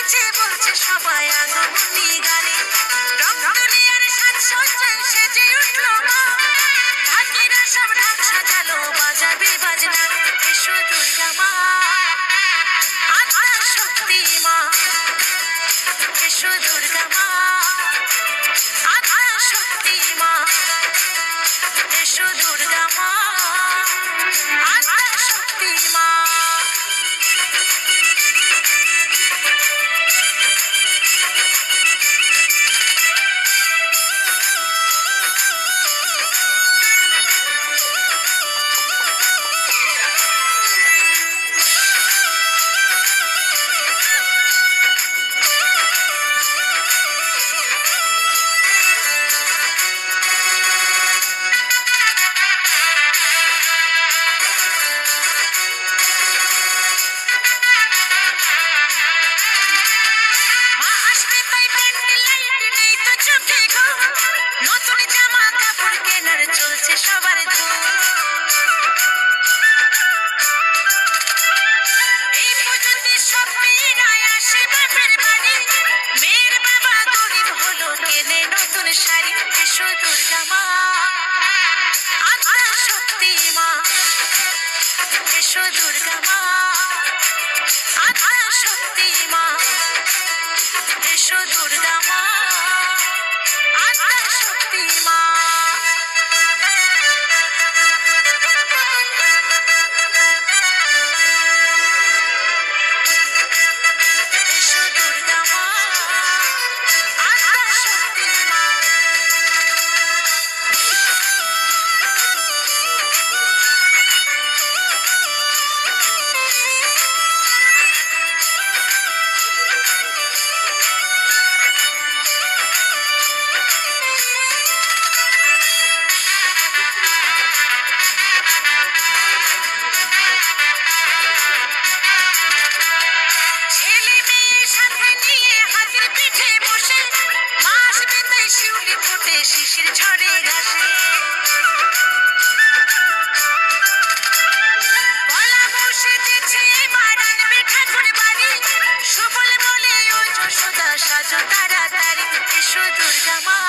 এসেছে বলছে সবাই আগমনী গানে, রং দুনিয়ার সাজসজ্জায় সেজে উঠলো মা, ঢাকিরা সব ঢাক সাজালো বাজাবে বাজনা, এসো দুর্গা মা আদ্যা শক্তি মা, এসো দুর্গা মা আদ্যা শক্তি মা, এসো দুর্গা মা আদ্যা শক্তি মা। মা আসবে তাই ক্যান্ডেল লাইট নেই তো চোখে ঘুম, নতুন জামা কাপড় কেনার চলছে সবার ধুম, এই পুজোতে সব মেয়েরা আসে বাপের বাড়ি, মেয়ের বাবা গরিব হলো কেনে নতুন শাড়ি, এসো দুর্গা মা আদ্যা শক্তি মা, এসো দুর্গা মা আদ্যা শক্তি মা, এসো দুর্গা মা আদ্যা শক্তি মা। এসো দুর্গা মা আদ্যা শক্তি মা। ছেলে মেয়ে সাথে নিয়ে হাতের পিঠে বসে, মা আসবে তাই শিউলি ফোটে শিশির ঝরে ঘাসে, গলা বসে যেছে মা রাখবে ঠাকুর বাড়ি, সুবল বলে ও যশোদা সাজো তাড়াতাড়ি, এসো দুর্গা মা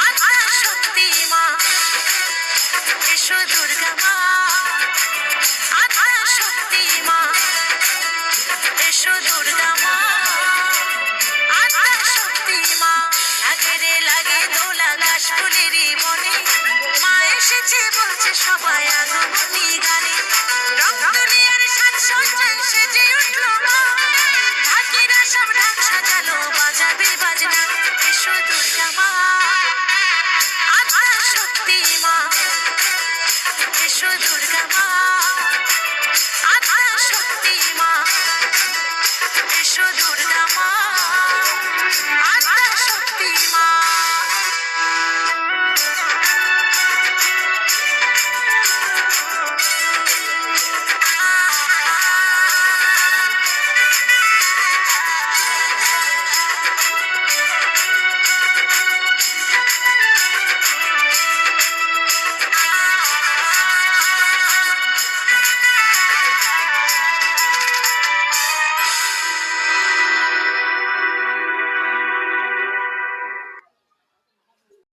আদ্যা শক্তি মা, এসো দুর্গা মা আদ্যা শক্তি মা, এসো দুর্গা মা আদ্যা শক্তি মা। লাগে রে লাগে দোলা কাশফুলেরই বনে, মা এসেছে বলছে সবাই আগমনী গানে, রং দুনিয়ার সাজসজ্জায় সেজে উঠলো মা, ঢাকিরা সব ঢাক সাজালো বাজাবে বাজনা, এসো দুর্গা মা আদ্যা শক্তি মা, এসো দুর্গা